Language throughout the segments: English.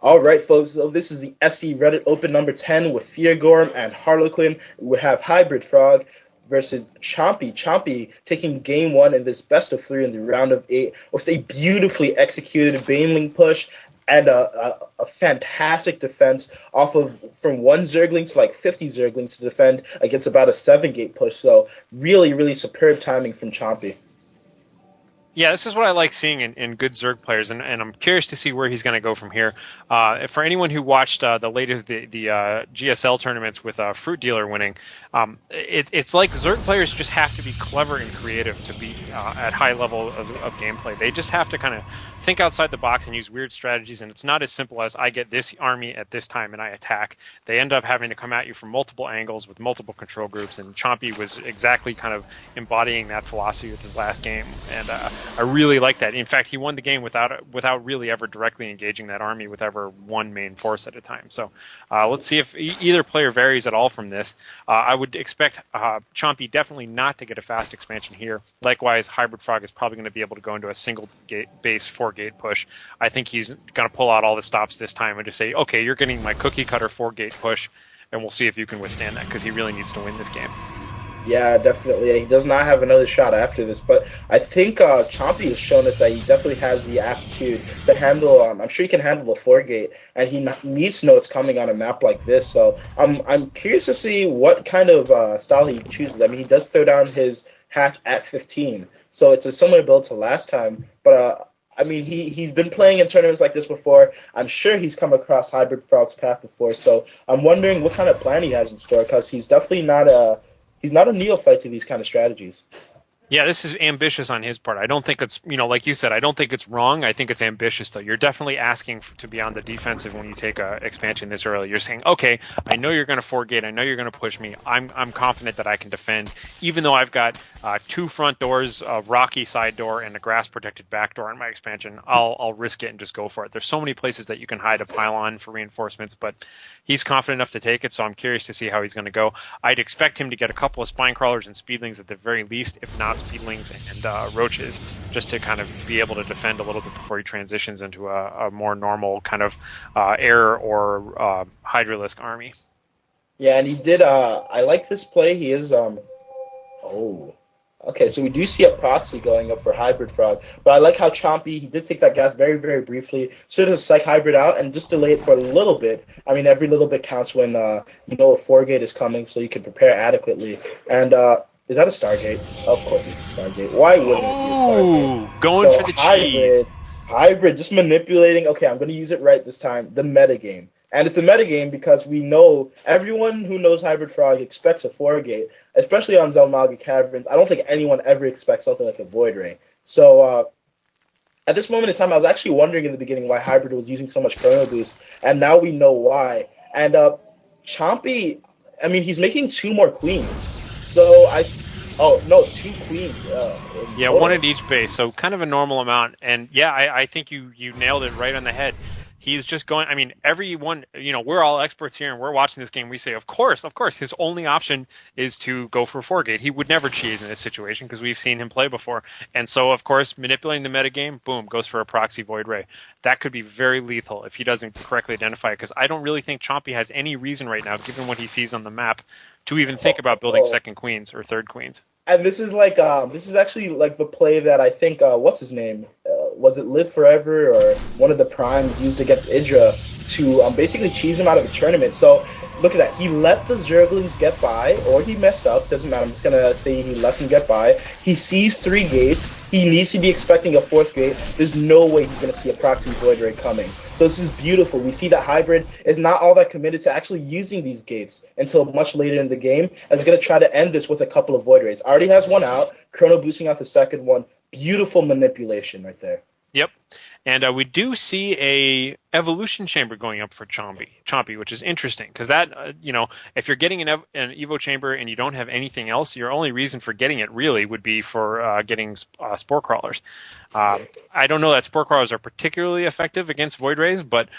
All right, folks. So this is the SC Reddit Open number 10 with FearGorm and Harlequin. We have HybridFrog versus Chompy. Chompy taking game one in this best of three in the round of eight with a beautifully executed Baneling push and a fantastic defense off of from one Zergling to like 50 Zerglings to defend against about a 7-gate push. So really, really superb timing from Chompy. Yeah, this is what I like seeing in good Zerg players, and I'm curious to see where he's going to go from here. For anyone who watched the latest the GSL tournaments with Fruit Dealer winning, it's like Zerg players just have to be clever and creative to be at high level of gameplay. They just have to kind of think outside the box and use weird strategies, and it's not as simple as I get this army at this time and I attack. They end up having to come at you from multiple angles with multiple control groups, and Chompy was exactly kind of embodying that philosophy with his last game, and I really like that. In fact, he won the game without really ever directly engaging that army with ever one main force at a time. So let's see if either player varies at all from this. I would expect Chompy definitely not to get a fast expansion here. Likewise, HybridFrog is probably going to be able to go into a single base 4-gate push. I think he's going to pull out all the stops this time and just say, okay, you're getting my cookie cutter 4-gate push, and we'll see if you can withstand that, because he really needs to win this game. Yeah, definitely. He does not have another shot after this, but I think Chompy has shown us that he definitely has the aptitude to handle. I'm sure he can handle the 4-gate, and he needs to know it's coming on a map like this. So I'm curious to see what kind of style he chooses. I mean, he does throw down his hatch at 15, so it's a similar build to last time. But I mean, he's been playing in tournaments like this before. I'm sure he's come across HybridFrog's path before, so I'm wondering what kind of plan he has in store, because he's definitely not a neophyte to these kind of strategies. Yeah, this is ambitious on his part. I don't think it's, like you said, I don't think it's wrong. I think it's ambitious, though. You're definitely asking to be on the defensive when you take a expansion this early. You're saying, okay, I know you're going to 4-gate. I know you're going to push me. I'm confident that I can defend, even though I've got 2 front doors, a rocky side door, and a grass-protected back door in my expansion. I'll risk it and just go for it. There's so many places that you can hide a pylon for reinforcements, but he's confident enough to take it, so I'm curious to see how he's going to go. I'd expect him to get a couple of spine crawlers and speedlings at the very least, if not speedlings and roaches, just to kind of be able to defend a little bit before he transitions into a more normal kind of air or hydralisk army. Yeah, and he did. I like this play. He is. Oh, okay. So we do see a proxy going up for HybridFrog, but I like how Chompy. He did take that gas very, very briefly, sort of psych hybrid out, and just delay it for a little bit. I mean, every little bit counts when you know a 4-gate is coming, so you can prepare adequately. And is that a Stargate? Of course it's a Stargate. Why wouldn't it be a Stargate? Ooh, going So for the cheese. hybrid, just manipulating. Okay, I'm going to use it right this time. The metagame. And it's a metagame because we know everyone who knows HybridFrog expects a 4-gate, especially on Xel'Naga Caverns. I don't think anyone ever expects something like a Void Ray. So at this moment in time, I was actually wondering in the beginning why Hybrid was using so much Chrono Boost, and now we know why. And Chompy, I mean, he's making 2 more queens. So oh no, 2 queens. In Yeah, one total. at each base, so kind of a normal amount. And yeah, I think you nailed it right on the head. He's just going. I mean, everyone, we're all experts here, and we're watching this game. We say, of course, his only option is to go for 4-gate. He would never cheese in this situation because we've seen him play before. And so, of course, manipulating the metagame, boom, goes for a proxy Void Ray. That could be very lethal if he doesn't correctly identify it, because I don't really think Chompy has any reason right now, given what he sees on the map, to even think about building Oh, second queens or third queens. and this is like this is actually like the play that I think what's his name was it Live Forever or one of the primes used against Idra to basically cheese him out of the tournament. So look at that. He let the Zerglings get by, or he messed up. Doesn't matter. I'm just gonna say he let them get by. He sees 3 gates. He needs to be expecting a 4th gate. There's no way he's gonna see a proxy Void Ray coming. So this is beautiful. We see that Hybrid is not all that committed to actually using these gates until much later in the game, and is gonna try to end this with a couple of Void Rays. Already has one out. Chrono boosting out the second one. Beautiful manipulation right there. Yep. And we do see a evolution chamber going up for Chompy, which is interesting because that, if you're getting an Evo chamber and you don't have anything else, your only reason for getting it really would be for getting spore crawlers. I don't know that spore crawlers are particularly effective against void rays, but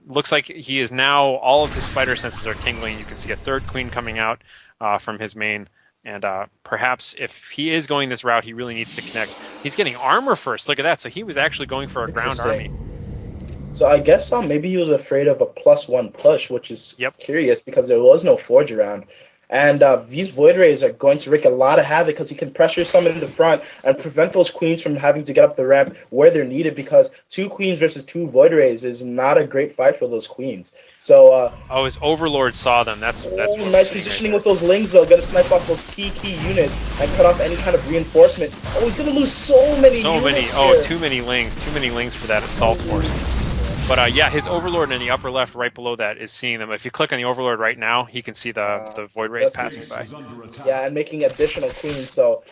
looks like he is now, all of his spider senses are tingling. You can see a third queen coming out from his main. And perhaps if he is going this route, he really needs to connect. He's getting armor first. Look at that. So he was actually going for a ground army. Interesting. So I guess maybe he was afraid of a +1 push, which is Yep. curious because there was no forge around. And these Void Rays are going to wreak a lot of havoc because he can pressure someone in the front and prevent those queens from having to get up the ramp where they're needed, because 2 queens versus 2 Void Rays is not a great fight for those queens. So Oh, his Overlord saw them. That's what we're nice seeing positioning right with those lings though. Gonna snipe off those key units and cut off any kind of reinforcement. Oh, he's gonna lose so many so many. units Oh, here. too many lings for that assault force. But yeah, his Overlord in the upper left, right below that, is seeing them. If you click on the Overlord right now, he can see the Void Rays passing by. Yeah, and making additional queens. So,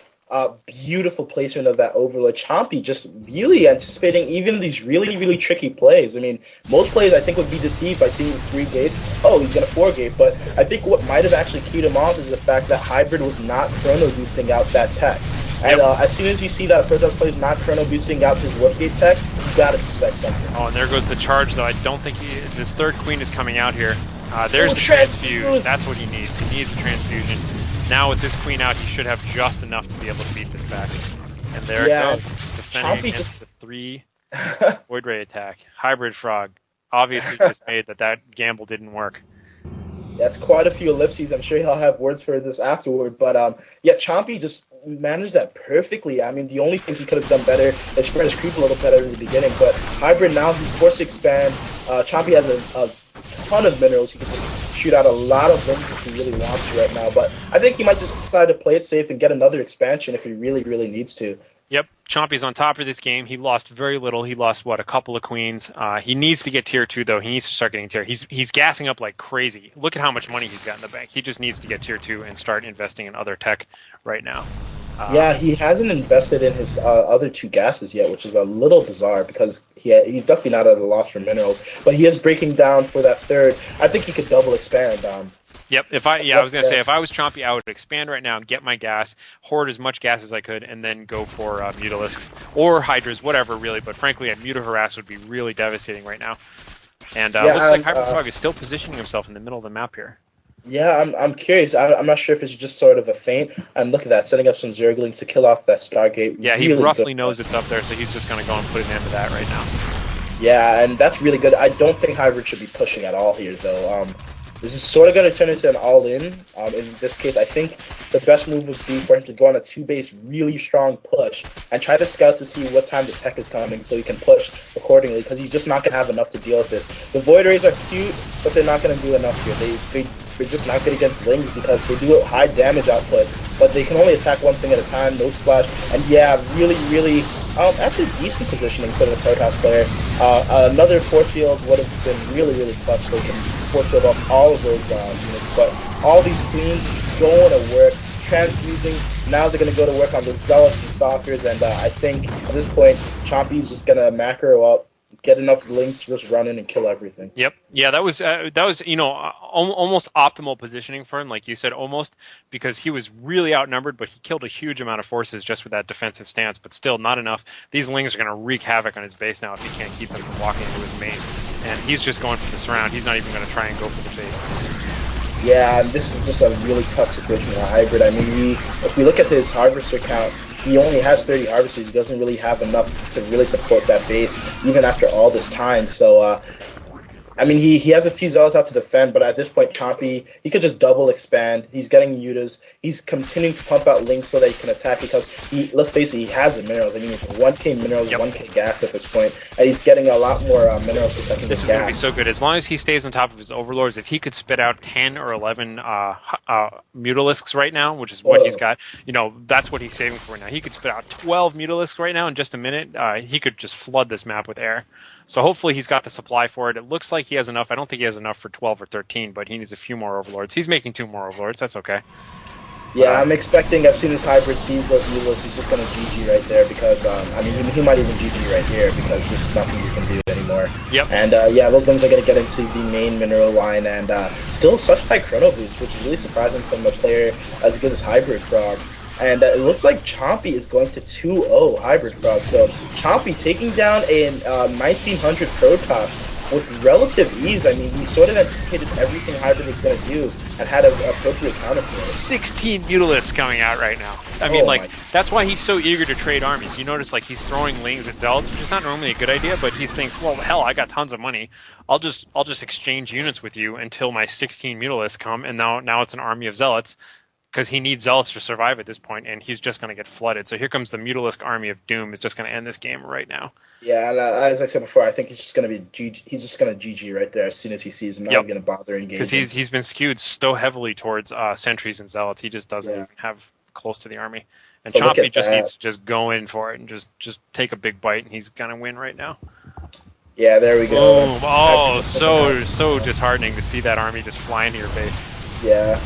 beautiful placement of that Overlord. Chompy just really anticipating even these really, really tricky plays. I mean, most players I think would be deceived by seeing 3 gates. Oh, he's gonna 4 gate. But I think what might have actually keyed him off is the fact that Hybrid was not chrono boosting out that tech. And as soon as you see that a Protoss player is not chrono boosting out his Warpgate tech, you gotta suspect something. Oh, and there goes the charge, though. I don't think this third queen is coming out here. There's the transfuse. That's what he needs. He needs a transfusion. Now with this queen out, he should have just enough to be able to beat this back. And there it goes. Defending against the 3 Void Ray attack. HybridFrog obviously dismayed that gamble didn't work. That's quite a few ellipses. I'm sure he'll have words for this afterward. But yeah, Chompy just managed that perfectly. I mean, the only thing he could have done better is spread his creep a little better in the beginning. But Hybrid now, he's forced to expand. Chompy has a ton of minerals. He can just shoot out a lot of things if he really wants to right now. But I think he might just decide to play it safe and get another expansion if he really, really needs to. Yep, Chompy's on top of this game. He lost very little. He lost, what, a couple of queens. He needs to get tier 2, though. He needs to start getting tier. He's gassing up like crazy. Look at how much money he's got in the bank. He just needs to get tier 2 and start investing in other tech right now. Yeah, he hasn't invested in his other 2 gases yet, which is a little bizarre because he's definitely not at a loss for minerals. But he is breaking down for that third. I think he could double expand. Yep. I was gonna say if I was Chompy, I would expand right now and get my gas, hoard as much gas as I could, and then go for Mutalisks or Hydras, whatever, really. But frankly, a Muta-Harass would be really devastating right now. And looks like HybridFrog is still positioning himself in the middle of the map here. Yeah, I'm curious. I'm not sure if it's just sort of a feint. And look at that, setting up some Zerglings to kill off that Stargate. Yeah, he really roughly knows it's up there, so he's just going to go and put an end to that right now. Yeah, and that's really good. I don't think Hybrid should be pushing at all here, though. This is sort of going to turn into an all-in. In this case, I think the best move would be for him to go on a 2-base really strong push and try to scout to see what time the tech is coming so he can push accordingly, because he's just not going to have enough to deal with this. The Void Rays are cute, but they're not going to do enough here. They're just not good against Lings because they do a high damage output, but they can only attack one thing at a time, no splash. And yeah, really, really, actually decent positioning for the Protoss player. Another force field would have been really, really clutch, so they can force field off all of those units. But all these queens going to work, transfusing. Now they're going to go to work on the Zealots and Stalkers, and I think at this point, Chompy's just going to macro up, get enough links to just run in and kill everything. Yep. Yeah, that was almost optimal positioning for him, like you said, almost, because he was really outnumbered, but he killed a huge amount of forces just with that defensive stance, but still not enough. These Lings are going to wreak havoc on his base now if he can't keep them from walking into his main. And he's just going for the surround. He's not even going to try and go for the base. Yeah, and this is just a really tough situation with Hybrid. I mean, if we look at his harvester count, he only has 30 harvesters. He doesn't really have enough to really support that base, even after all this time. So, I mean, he has a few Zealots out to defend, but at this point, Chompy, he could just double expand. He's getting mutas. He's continuing to pump out links so that he can attack because let's face it, he has the minerals. I mean, it's 1k minerals, 1k gas at this point, and he's getting a lot more minerals per second. This is going to be so good. As long as he stays on top of his overlords, if he could spit out 10 or 11 Mutalisks right now, which is what he's got, that's what he's saving for now. He could spit out 12 Mutalisks right now in just a minute. He could just flood this map with air. So hopefully he's got the supply for it. It looks like he has enough. I don't think he has enough for 12 or 13, but he needs a few more overlords. He's making 2 more overlords. That's okay. Yeah, I'm expecting as soon as Hybrid sees those Mulas, he's just going to GG right there because, I mean, he might even GG right here because there's nothing you can do anymore. Yep. And, yeah, those Lings are going to get into the main mineral line and still such high chrono boost, which is really surprising from a player as good as HybridFrog. And it looks like Chompy is going to 2-0 HybridFrog. So Chompy taking down a 1900 Protoss with relative ease. I mean, he sort of anticipated everything Hybrid was going to do, and had an appropriate counter for it. 16 Mutalisks coming out right now. I mean, like, that's why he's so eager to trade armies. You notice, like, he's throwing Lings at Zealots, which is not normally a good idea, but he thinks, well, hell, I got tons of money. I'll just exchange units with you until my 16 Mutalisks come, and now it's an army of Zealots, because he needs Zealots to survive at this point, and he's just going to get flooded. So here comes the Mutalisk army of Doom is just going to end this game right now. Yeah, and as I said before, I think he's just going to be he's just going to GG right there as soon as he sees him. Not even going to bother engaging. Because he's been skewed so heavily towards sentries and Zealots, he just doesn't even have close to the army. And so Chompy just needs to just go in for it and just take a big bite, and he's going to win right now. Yeah, there we go. Boom. Oh, so disheartening to see that army just fly into your face. Yeah.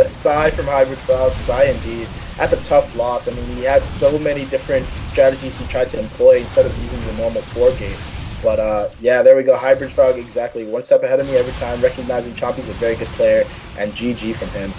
Sigh from HybridFrog, sigh indeed. That's a tough loss. I mean, he had so many different strategies he tried to employ instead of using the normal 4 game. But yeah, there we go. HybridFrog exactly one step ahead of me every time, recognizing Chompy's a very good player, and GG from him.